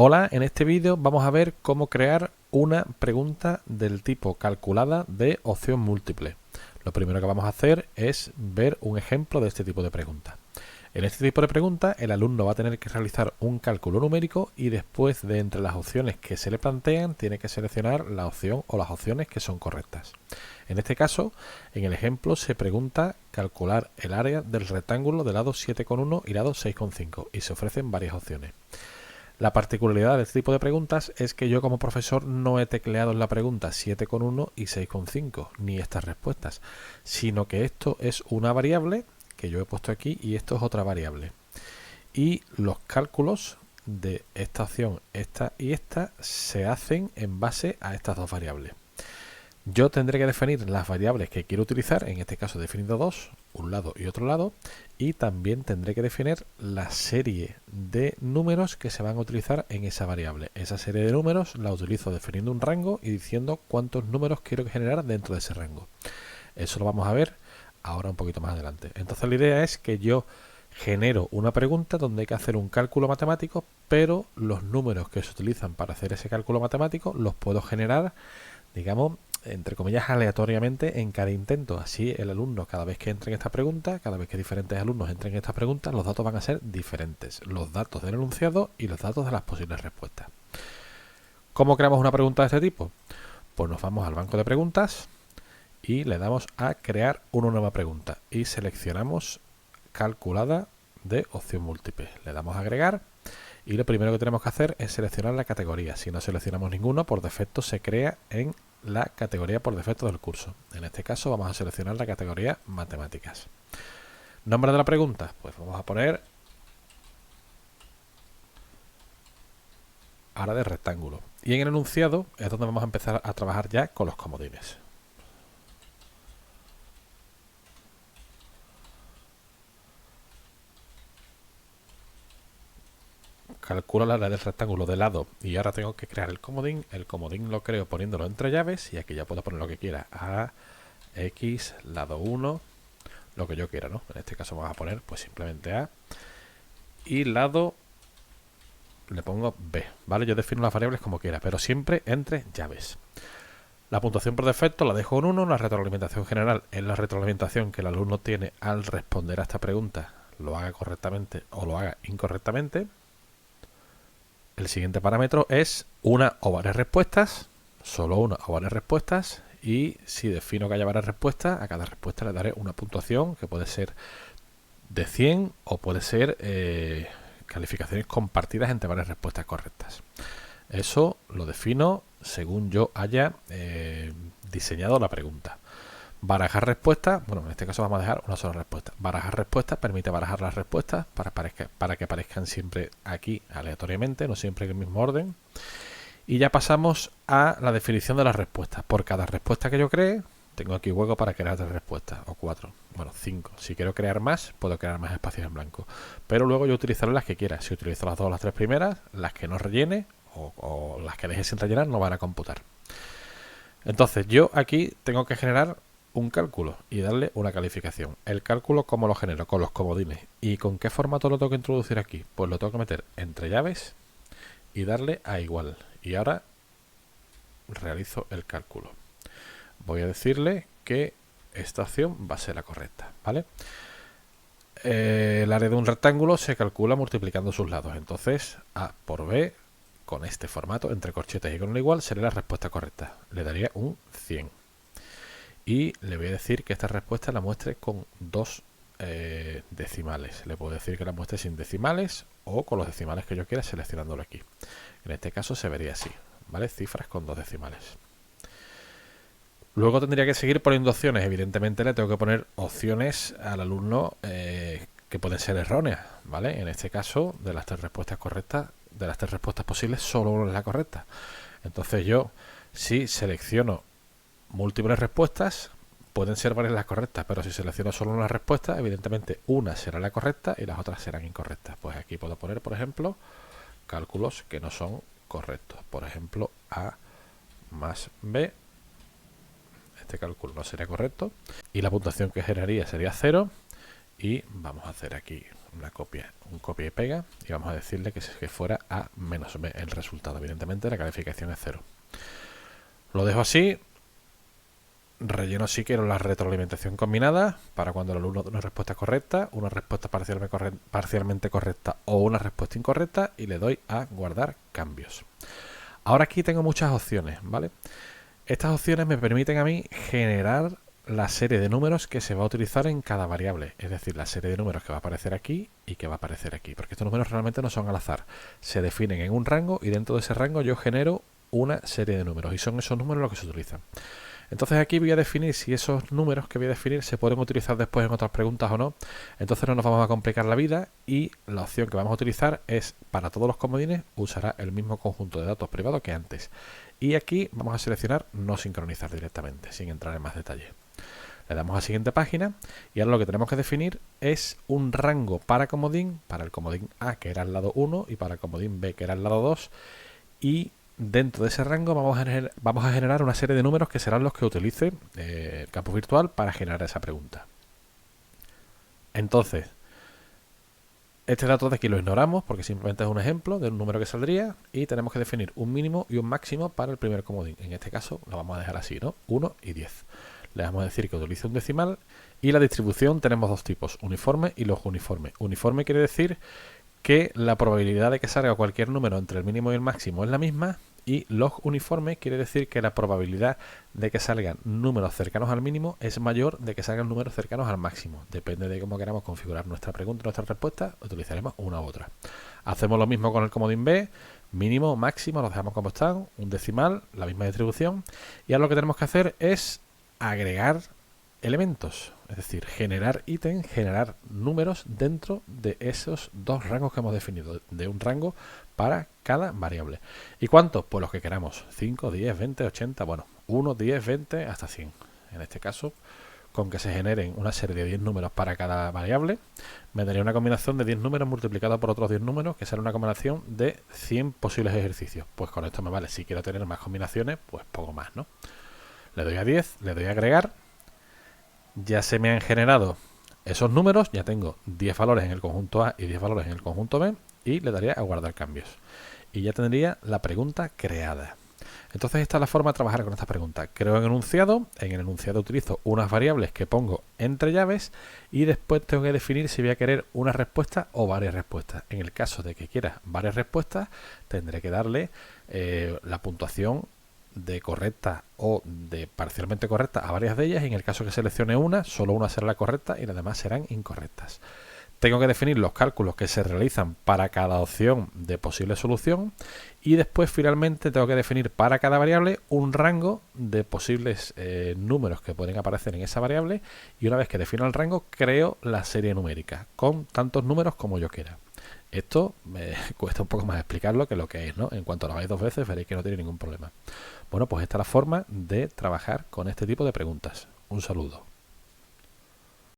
Hola, en este vídeo vamos a ver cómo crear una pregunta del tipo calculada de opción múltiple. Lo primero que vamos a hacer es ver un ejemplo de este tipo de pregunta. En este tipo de pregunta el alumno va a tener que realizar un cálculo numérico y después de entre las opciones que se le plantean tiene que seleccionar la opción o las opciones que son correctas. En este caso, en el ejemplo se pregunta calcular el área del rectángulo de lado 7,1 y lado 6,5 y se ofrecen varias opciones. La particularidad de este tipo de preguntas es que yo como profesor no he tecleado en la pregunta 7,1 y 6,5 ni estas respuestas, sino que esto es una variable que yo he puesto aquí y esto es otra variable. Y los cálculos de esta opción, esta y esta, se hacen en base a estas dos variables. Yo tendré que definir las variables que quiero utilizar, en este caso he definido dos, un lado y otro lado, y también tendré que definir la serie de números que se van a utilizar en esa variable. Esa serie de números la utilizo definiendo un rango y diciendo cuántos números quiero generar dentro de ese rango. Eso lo vamos a ver ahora un poquito más adelante. Entonces la idea es que yo genero una pregunta donde hay que hacer un cálculo matemático, pero los números que se utilizan para hacer ese cálculo matemático los puedo generar, digamos, entre comillas, aleatoriamente en cada intento. Así el alumno, cada vez que entre en esta pregunta, cada vez que diferentes alumnos entren en esta pregunta, los datos van a ser diferentes. Los datos del enunciado y los datos de las posibles respuestas. ¿Cómo creamos una pregunta de este tipo? Pues nos vamos al banco de preguntas y le damos a crear una nueva pregunta y seleccionamos calculada de opción múltiple. Le damos a agregar y lo primero que tenemos que hacer es seleccionar la categoría. Si no seleccionamos ninguno, por defecto se crea en la categoría por defecto del curso. En este caso vamos a seleccionar la categoría matemáticas. Nombre de la pregunta, pues vamos a poner área de rectángulo. Y en el enunciado es donde vamos a empezar a trabajar ya con los comodines. Calculo la área del rectángulo de lado y ahora tengo que crear el comodín. El comodín lo creo poniéndolo entre llaves y aquí ya puedo poner lo que quiera. A, X, lado 1, lo que yo quiera, ¿no? En este caso vamos a poner pues simplemente A y lado le pongo B, ¿vale? Yo defino las variables como quiera, pero siempre entre llaves. La puntuación por defecto la dejo en 1, la retroalimentación general es la retroalimentación que el alumno tiene al responder a esta pregunta, lo haga correctamente o lo haga incorrectamente. El siguiente parámetro es una o varias respuestas, solo una o varias respuestas, y si defino que haya varias respuestas, a cada respuesta le daré una puntuación que puede ser de 100 o puede ser calificaciones compartidas entre varias respuestas correctas. Eso lo defino según yo haya diseñado la pregunta. Barajar respuestas, bueno, en este caso vamos a dejar una sola respuesta. Barajar respuestas permite barajar las respuestas para que aparezcan siempre aquí aleatoriamente, no siempre en el mismo orden. Y ya pasamos a la definición de las respuestas. Por cada respuesta que yo cree, tengo aquí hueco para crear 3 respuestas, o 4, bueno, 5. Si quiero crear más, puedo crear más espacios en blanco. Pero luego yo utilizaré las que quiera. Si utilizo las 2 o las 3 primeras, las que no rellene o las que deje sin rellenar no van a computar. Entonces yo aquí tengo que generar un cálculo y darle una calificación. El cálculo, ¿cómo lo genero? Con los comodines. ¿Y con qué formato lo tengo que introducir aquí? Pues lo tengo que meter entre llaves y darle a igual. Y ahora realizo el cálculo. Voy a decirle que esta opción va a ser la correcta, ¿vale? El área de un rectángulo se calcula multiplicando sus lados. Entonces, A por B, con este formato, entre corchetes y con el igual, sería la respuesta correcta. Le daría un 100. Y le voy a decir que esta respuesta la muestre con 2 decimales. Le puedo decir que la muestre sin decimales o con los decimales que yo quiera seleccionándolo aquí. En este caso se vería así, ¿vale? Cifras con 2 decimales. Luego tendría que seguir poniendo opciones. Evidentemente le tengo que poner opciones al alumno que pueden ser erróneas, ¿vale? En este caso, de las 3 respuestas correctas, de las 3 respuestas posibles, solo una es la correcta. Entonces yo, si selecciono múltiples respuestas, pueden ser varias las correctas, pero si selecciono solo una respuesta, evidentemente una será la correcta y las otras serán incorrectas. Pues aquí puedo poner, por ejemplo, cálculos que no son correctos. Por ejemplo, A más B. Este cálculo no sería correcto. Y la puntuación que generaría sería 0. Y vamos a hacer aquí una copia, un copia y pega. Y vamos a decirle que fuera A menos B el resultado. Evidentemente la calificación es 0. Lo dejo así. Relleno si quiero la retroalimentación combinada para cuando el alumno da una respuesta correcta, una respuesta parcialmente correcta o una respuesta incorrecta, y le doy a guardar cambios. Ahora aquí tengo muchas opciones, ¿vale? Estas opciones me permiten a mí generar la serie de números que se va a utilizar en cada variable, es decir, la serie de números que va a aparecer aquí y que va a aparecer aquí, porque estos números realmente no son al azar, se definen en un rango y dentro de ese rango yo genero una serie de números y son esos números los que se utilizan. Entonces aquí voy a definir si esos números que voy a definir se pueden utilizar después en otras preguntas o no. Entonces no nos vamos a complicar la vida y la opción que vamos a utilizar es, para todos los comodines, usará el mismo conjunto de datos privados que antes. Y aquí vamos a seleccionar no sincronizar directamente, sin entrar en más detalle. Le damos a siguiente página y ahora lo que tenemos que definir es un rango para comodín, para el comodín A que era el lado 1 y para el comodín B que era el lado 2, y dentro de ese rango vamos a generar una serie de números que serán los que utilice el campo virtual para generar esa pregunta. Entonces, este dato de aquí lo ignoramos porque simplemente es un ejemplo de un número que saldría y tenemos que definir un mínimo y un máximo para el primer comodín. En este caso lo vamos a dejar así, ¿no? 1 y 10. Le vamos a decir que utilice un decimal y la distribución tenemos dos tipos, uniforme y log uniforme. Uniforme quiere decir que la probabilidad de que salga cualquier número entre el mínimo y el máximo es la misma, y log uniforme quiere decir que la probabilidad de que salgan números cercanos al mínimo es mayor de que salgan números cercanos al máximo. Depende de cómo queramos configurar nuestra pregunta y nuestra respuesta, utilizaremos una u otra. Hacemos lo mismo con el comodín B, mínimo, máximo, los dejamos como están, un decimal, la misma distribución, y ahora lo que tenemos que hacer es agregar elementos, es decir, generar ítems, generar números dentro de esos dos rangos que hemos definido, de un rango para cada variable. ¿Y cuántos? Pues los que queramos, 5, 10, 20, 80, bueno, 1, 10, 20, hasta 100. En este caso, con que se generen una serie de 10 números para cada variable, me daría una combinación de 10 números multiplicada por otros 10 números, que será una combinación de 100 posibles ejercicios. Pues con esto me vale. Si quiero tener más combinaciones, pues poco más, ¿no? Le doy a 10, le doy a agregar. Ya se me han generado esos números, ya tengo 10 valores en el conjunto A y 10 valores en el conjunto B, y le daría a guardar cambios. Y ya tendría la pregunta creada. Entonces esta es la forma de trabajar con esta pregunta. Creo un enunciado, en el enunciado utilizo unas variables que pongo entre llaves y después tengo que definir si voy a querer una respuesta o varias respuestas. En el caso de que quiera varias respuestas, tendré que darle la puntuación de correcta o de parcialmente correcta a varias de ellas, y en el caso que seleccione una, solo una será la correcta y las demás serán incorrectas. Tengo que definir los cálculos que se realizan para cada opción de posible solución y después finalmente tengo que definir para cada variable un rango de posibles números que pueden aparecer en esa variable, y una vez que defino el rango creo la serie numérica con tantos números como yo quiera. Esto me cuesta un poco más explicarlo que lo que es, ¿no? En cuanto lo hagáis 2 veces veréis que no tiene ningún problema. Bueno, pues esta es la forma de trabajar con este tipo de preguntas. Un saludo.